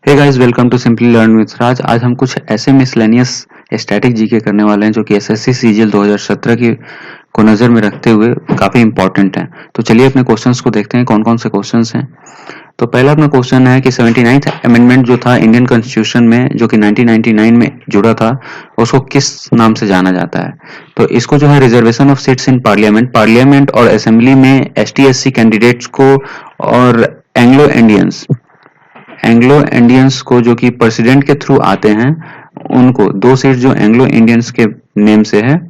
Hey guys, welcome to simply learn with Raj. आज हम कुछ ऐसे मिसलेनियस स्टैटिक जीके करने वाले हैं जो कि एसएससी सीजीएल 2017 की को नज़र में रखते हुए काफ़ी इंपॉर्टेंट हैं। तो चलिए अपने क्वेश्चंस को देखते हैं कौन कौन से क्वेश्चंस हैं। तो पहला अपना क्वेश्चन है कि 79th अमेंडमेंट जो था इंडियन कॉन्स्टिट्यूशन में, जो कि 1999 में जुड़ा था, उसको किस नाम से जाना जाता है। तो इसको जो है reservation of seats in parliament और असेंबली में एसटी एससी कैंडिडेट्स को और एंग्लो इंडियंस को जो कि प्रेसिडेंट के थ्रू आते हैं, उनको 2 सीट जो एंग्लो इंडियंस के नेम से है,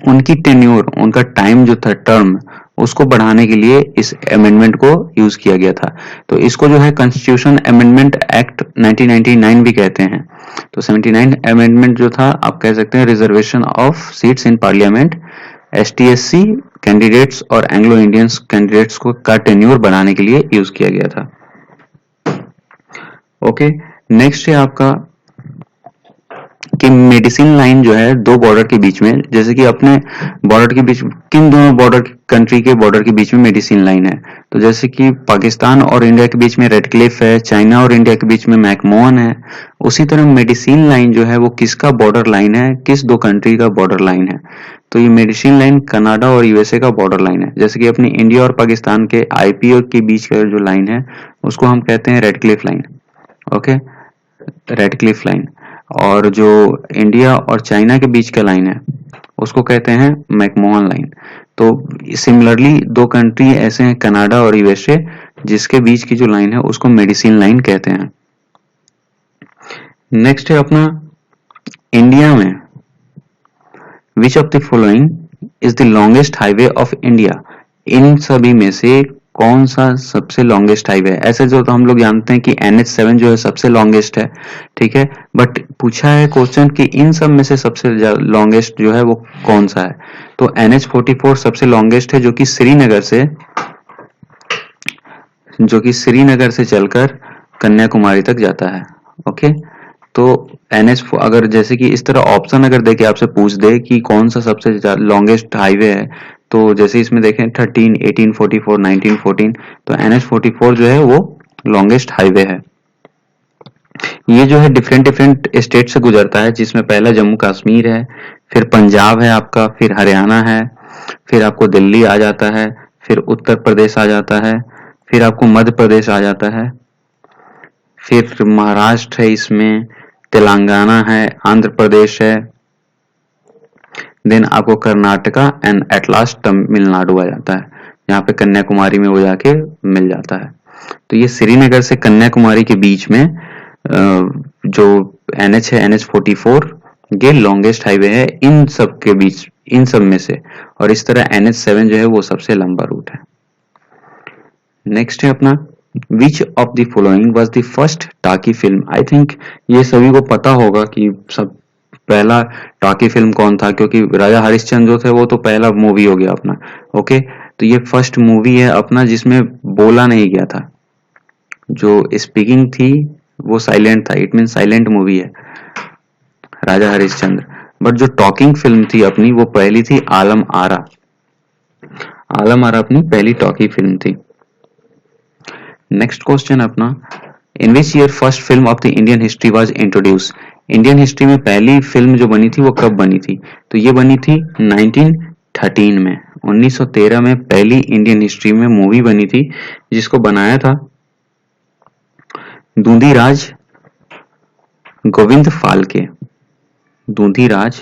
उनकी टेन्योर, उनका टाइम जो था, टर्म, उसको बढ़ाने के लिए इस अमेंडमेंट को यूज किया गया था। तो इसको जो है कॉन्स्टिट्यूशन अमेंडमेंट एक्ट 1999 भी कहते हैं। तो 79 अमेंडमेंट जो था, आप कह सकते हैं reservation of seats in parliament, ST-SC candidates और एंग्लो इंडियंस कैंडिडेट्स को का टेन्योर बढ़ाने के लिए यूज किया गया था। ओके, नेक्स्ट है आपका कि मेडिसिन लाइन जो है दो बॉर्डर के बीच में, जैसे कि अपने बॉर्डर के बीच, किन दोनों बॉर्डर कंट्री के बॉर्डर के बीच में मेडिसिन लाइन है। तो जैसे कि पाकिस्तान और इंडिया के बीच में रेड क्लिफ है, चाइना और इंडिया के बीच में मैकमोहन है। उसी तरह मेडिसिन लाइन जो है वो किसका बॉर्डर लाइन है, किस दो कंट्री का बॉर्डर लाइन है। तो ये मेडिसिन लाइन कनाडा और यूएसए का बॉर्डर लाइन है। जैसे कि अपनी इंडिया और पाकिस्तान के आईपीओ के बीच का जो लाइन है उसको हम कहते हैं red Cliff line. Okay, red Cliff line. और जो इंडिया और चाइना के बीच का लाइन है उसको कहते हैं मैकमोहन लाइन। तो सिमिलरली दो कंट्री ऐसे हैं, कनाडा और यूएसए, जिसके बीच की जो लाइन है उसको मेडिसिन लाइन कहते हैं। नेक्स्ट है अपना, इंडिया में which of the following is the longest highway of India. इन सभी में से कौन सा सबसे लॉन्गेस्ट हाईवे है। ऐसे जो तो हम लोग जानते हैं कि NH7 जो है सबसे लॉन्गेस्ट है, ठीक है, बट पूछा है क्वेश्चन कि इन सब में से सबसे लॉन्गेस्ट जो है वो कौन सा है। तो NH44 सबसे लॉन्गेस्ट है, जो कि श्रीनगर से चलकर कन्याकुमारी तक जाता है। ओके, तो अगर जैसे कि इस तरह ऑप्शन अगर देके आपसे पूछ दे कि कौन सा सबसे लॉन्गेस्ट हाईवे है, तो जैसे इसमें देखें 13, 18, 44, 19, 14, तो NH44 जो है वो लॉन्गेस्ट हाईवे है। ये जो है डिफरेंट स्टेट से गुजरता है, जिसमें पहला जम्मू कश्मीर है, फिर पंजाब है आपका, फिर हरियाणा है, फिर आपको दिल्ली आ जाता है, फिर उत्तर प्रदेश आ जाता है, फिर आपको मध्य प्रदेश आ जाता है, फिर महाराष्ट्र है, इसमें तेलंगाना है, आंध्र प्रदेश है, देन आपको Karnataka and at last Tamil Nadu आ जाता है, यहाँ पे कन्याकुमारी में वो जाके मिल जाता है। तो ये श्रीनगर से कन्याकुमारी के बीच में जो NH है, NH44, ये लॉन्गेस्ट हाईवे है इन सब के बीच, इन सब में से। और इस तरह NH7 जो है वो सबसे लंबा रूट है। नेक्स्ट है अपना, विच of the following was the first टाकी फिल्म। आई थिंक ये सभी को पता होगा कि सब पहला टाकी फिल्म कौन था, क्योंकि राजा हरिश्चंद्र जो थे वो तो पहला मूवी हो गया अपना। ओके, तो ये फर्स्ट मूवी है अपना जिसमें बोला नहीं गया था, जो स्पीकिंग थी वो साइलेंट था, इट मीन साइलेंट मूवी है राजा हरिश्चंद्र। बट जो टॉकिंग फिल्म थी अपनी वो पहली थी आलम आरा। आलम आरा अपनी पहली टॉकी फिल्म थी। नेक्स्ट क्वेश्चन अपना, in which year first film of the Indian history was introduce. Indian history में पहली फिल्म जो बनी थी वो कब बनी थी। तो ये बनी थी 1913 में। 1913 में पहली इंडियन हिस्ट्री में मूवी बनी थी, जिसको बनाया था दूंदीराज गोविंद फाल्के। दूंदीराज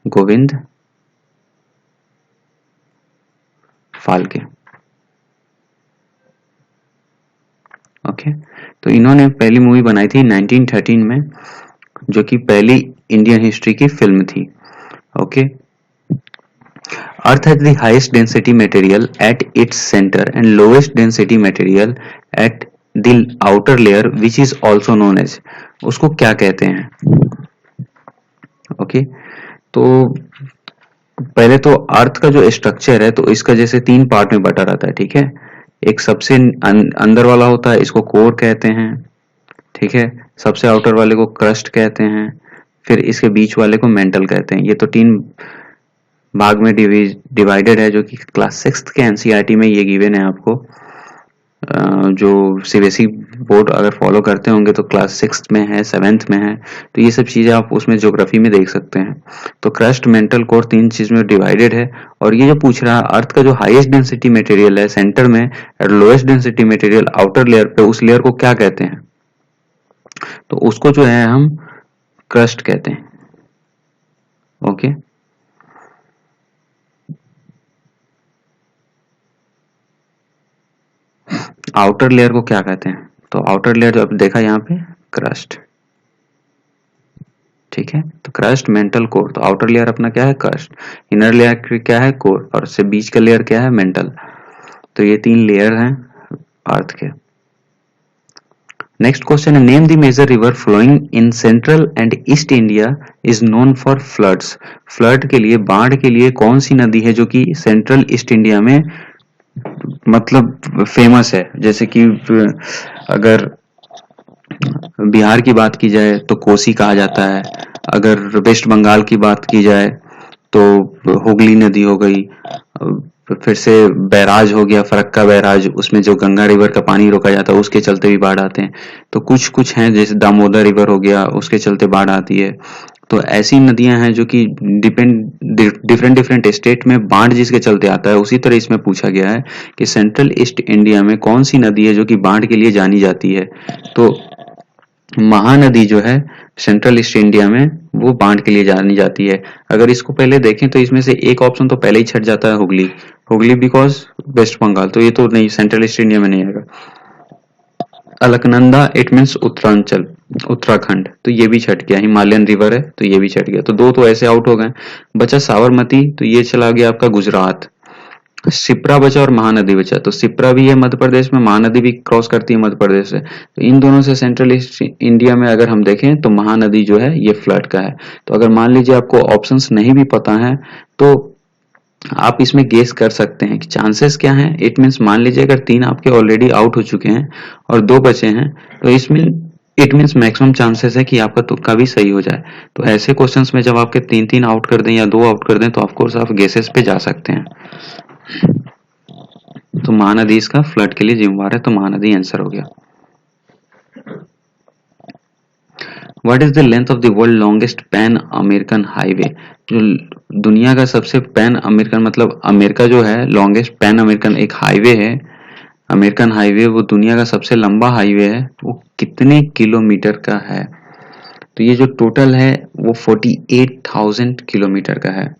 गोविंद फाल्के। ओके, तो इन्होंने पहली मूवी बनाई थी 1913 में, जो कि पहली इंडियन हिस्ट्री की फिल्म थी। Okay, earth has the highest density material at its center and lowest density material at the outer layer which is also known as, उसको क्या कहते हैं। ओके, तो पहले तो अर्थ का जो स्ट्रक्चर है तो इसका जैसे 3 पार्ट में बटा रहता है, ठीक है। एक सबसे अंदर वाला होता है, इसको कोर कहते हैं, ठीक है। सबसे आउटर वाले को क्रस्ट कहते हैं, फिर इसके बीच वाले को मेंटल कहते हैं। ये तो 3 भाग में डिवाइडेड है, जो कि क्लास 6 के एनसीईआरटी में ये गिवन है आपको। जो सीबीएसई बोर्ड अगर फॉलो करते होंगे तो क्लास 6 में है, 7th में है, तो ये सब चीज़ें आप उसमें ज्योग्राफी में देख सकते हैं। तो क्रस्ट, मेंटल कोर 3 चीज में डिवाइडेड है। और ये जो पूछ रहा है, अर्थ का जो हाईएस्ट डेंसिटी मटेरियल है सेंटर में और lowest density material outer layer पे, उस लेयर को क्या कहते हैं? तो उसको जो है हम क्रस्ट कहते हैं। ओके, आउटर लेयर को क्या कहते हैं? तो आउटर लेयर जो आपने देखा यहाँ पे, क्रस्ट। ठीक है, तो क्रस्ट, मेंटल, कोर। तो आउटर लेयर अपना क्या है? क्रस्ट। इनर लेयर क्या है? कोर। और से बीच का लेयर क्या है? मेंटल। तो ये 3 लेयर हैं अर्थ के। नेक्स्ट क्वेश्चन है, name the major river flowing in central and east India is known for floods. Flood के लिए, बाढ़ के लिए कौन सी नदी है जो कि सेंट्रल ईस्ट इंडिया में मतलब फेमस है? जैसे कि अगर बिहार की बात की जाए तो कोसी कहा जाता है, अगर वेस्ट बंगाल की बात की जाए तो हुगली नदी हो गई, फिर से बैराज हो गया, फरक्का बैराज, उसमें जो गंगा रिवर का पानी रोका जाता है उसके चलते भी बाढ़ आते हैं। तो कुछ कुछ हैं, जैसे दामोदर रिवर हो गया, उसके चलते बाढ़ आती है। तो ऐसी नदियां हैं जो कि डिफरेंट डिफरेंट स्टेट में बाढ़ जिसके चलते आता है। उसी तरह इसमें पूछा गया है कि सेंट्रल ईस्ट इंडिया में कौन सी नदी है जो कि बाढ़ के लिए जानी जाती है? तो महानदी जो है सेंट्रल ईस्ट इंडिया में, वो बाढ़ के लिए जानी जाती है। अगर इसको पहले देखें तो इसमें से एक ऑप्शन तो पहले ही छट जाता है, हुगली। हुगली बिकॉज वेस्ट बंगाल, तो ये तो नहीं, सेंट्रल ईस्ट इंडिया में नहीं आएगा। अलकनंदा, इट मीन्स उत्तरांचल, उत्तराखंड, तो ये भी छट गया। हिमालयन रिवर है तो ये भी छट गया। तो 2 तो ऐसे आउट हो गए। बचा साबरमती, तो ये चला गया आपका गुजरात। शिप्रा बचा और महानदी बचा। तो शिप्रा भी है मध्य प्रदेश में, महानदी भी क्रॉस करती है मध्य प्रदेश से। तो इन दोनों से सेंट्रल ईस्ट इंडिया में अगर हम देखें तो महानदी जो है ये फ्लड का है। तो अगर मान लीजिए आपको ऑप्शंस नहीं भी पता है तो आप इसमें गेस कर सकते हैं कि चांसेस क्या हैं। इट मीन्स मान लीजिए अगर 3 आपके ऑलरेडी आउट हो चुके हैं और 2 बचे हैं, तो इसमें इट मीन्स मैक्सिमम चांसेस है कि आपका तुक्का भी सही हो जाए। तो ऐसे क्वेश्चंस में जब आपके 3 आउट कर दें या 2 आउट कर दें तो ऑफकोर्स आप गेसेस पे जा सकते हैं। तो महानदी इसका फ्लड के लिए जिम्मेवार है, तो महानदी आंसर हो गया। What is the length of the world longest pan American highway? जो दुनिया का सबसे पैन अमेरिकन, मतलब अमेरिका जो है लॉन्गेस्ट पैन अमेरिकन एक हाईवे है, अमेरिकन हाईवे, वो दुनिया का सबसे लंबा हाईवे है, वो कितने किलोमीटर का है? तो ये जो टोटल है वो 48,000 किलोमीटर का है,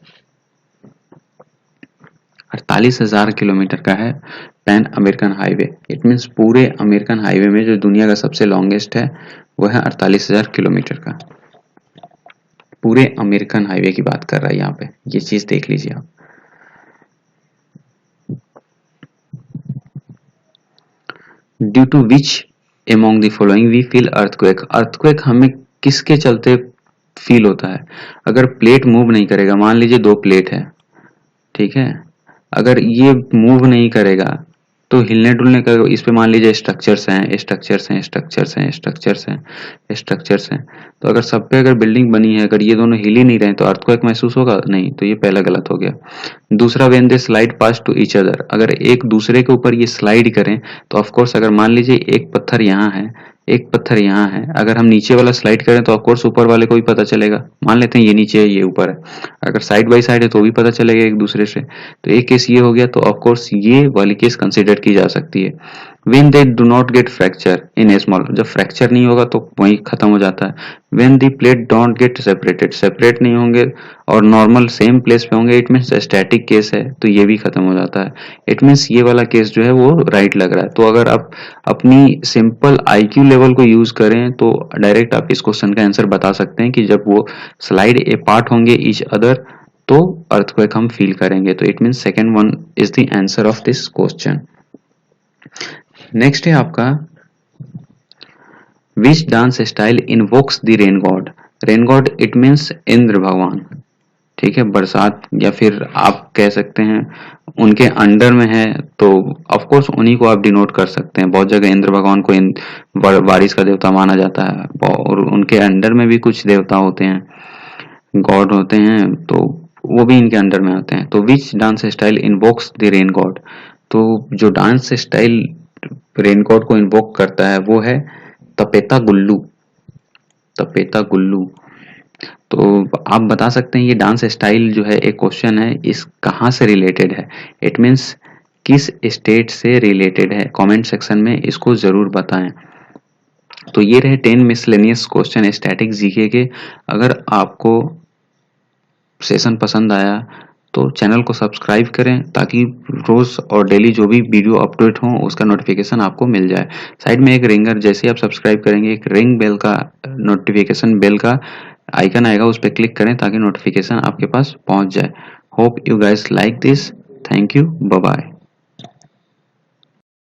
48,000 किलोमीटर का है pan American highway. It means पूरे अमेरिकन हाईवे में जो दुनिया का सबसे लॉन्गेस्ट है वो है 48,000 किलोमीटर का। पूरे अमेरिकन हाईवे की बात कर रहा है यहाँ पे, ये चीज देख लीजिए आप। Due to which among the following we feel earthquake? Earthquake हमें किसके चलते फील होता है? अगर प्लेट मूव नहीं करेगा, मान लीजिए 2 प्लेट है, ठीक है, अगर ये मूव नहीं करेगा तो हिलने डुलने का, इस पे मान लीजिए स्ट्रक्चर्स हैं, स्ट्रक्चर्स हैं, स्ट्रक्चर्स हैं, स्ट्रक्चर्स हैं, स्ट्रक्चर्स हैं, तो अगर सब पे अगर बिल्डिंग बनी है, अगर ये दोनों हिल ही नहीं रहे तो अर्थक्वेक महसूस होगा नहीं, तो ये पहला गलत हो गया। दूसरा, when they slide past to each other, अगर एक दूसरे के ऊपर ये स्लाइड करें तो ऑफकोर्स अगर मान लीजिए एक पत्थर यहाँ है, एक पत्थर यहाँ है, अगर हम नीचे वाला स्लाइड करें तो ऑफकोर्स ऊपर वाले को भी पता चलेगा। मान लेते हैं ये नीचे है ये ऊपर है, अगर साइड बाई साइड है तो भी पता चलेगा एक दूसरे से। तो एक केस ये हो गया, तो ऑफकोर्स ये वाली केस कंसिडर की जा सकती है। when they do not get fracture in a small, जब फ्रैक्चर नहीं होगा तो वहीं खत्म हो जाता है। when the plate don't get separated, separate नहीं होंगे और नॉर्मल सेम प्लेस पे होंगे, इट मीन्स स्टैटिक केस है, तो ये भी खत्म हो जाता है। इट मीन्स ये वाला केस जो है वो राइट लग रहा है। तो अगर आप अपनी सिंपल आईक्यू लेवल को यूज करें तो डायरेक्ट आप इस क्वेश्चन का आंसर बता सकते हैं कि जब वो स्लाइड ए पार्ट होंगे ईच अदर तो अर्थक्वेक हम फील करेंगे। तो it means second one is the answer of this question. Next है आपका, which dance style invokes the rain God? Rain God it means Indra भगवान, ठीक है, बरसात, या फिर आप कह सकते हैं उनके अंडर में है तो ऑफ कोर्स उन्हीं को आप डिनोट कर सकते हैं। बहुत जगह इंद्र भगवान को बारिश का देवता माना जाता है और उनके अंडर में भी कुछ देवता होते हैं, गॉड होते हैं, तो वो भी इनके अंडर में आते हैं। तो which dance style invokes the rain God, तो जो डांस स्टाइल रेन गॉड को इन्वोक करता है वो है तपेता गुल्लू, तपेता गुल्लू। तो आप बता सकते हैं ये डांस स्टाइल जो है, एक क्वेश्चन है, इस कहाँ से रिलेटेड है, इट मीन्स किस स्टेट से रिलेटेड है, कमेंट सेक्शन में इसको ज़रूर बताएं। तो ये रहे 10 मिसलेनियस क्वेश्चन स्टैटिक जीके के। अगर आपको सेशन पसंद आया तो चैनल को सब्सक्राइब करें ताकि रोज और डेली जो भी वीडियो अपडेट हो उसका नोटिफिकेशन आपको मिल जाए। साइड में एक रिंगर, जैसे ही आप सब्सक्राइब करेंगे एक रिंग बेल का नोटिफिकेशन बेल का आइकन आएगा, उस पर क्लिक करें ताकि नोटिफिकेशन आपके पास पहुंच जाए। Hope you guys like this. Thank you, bye bye.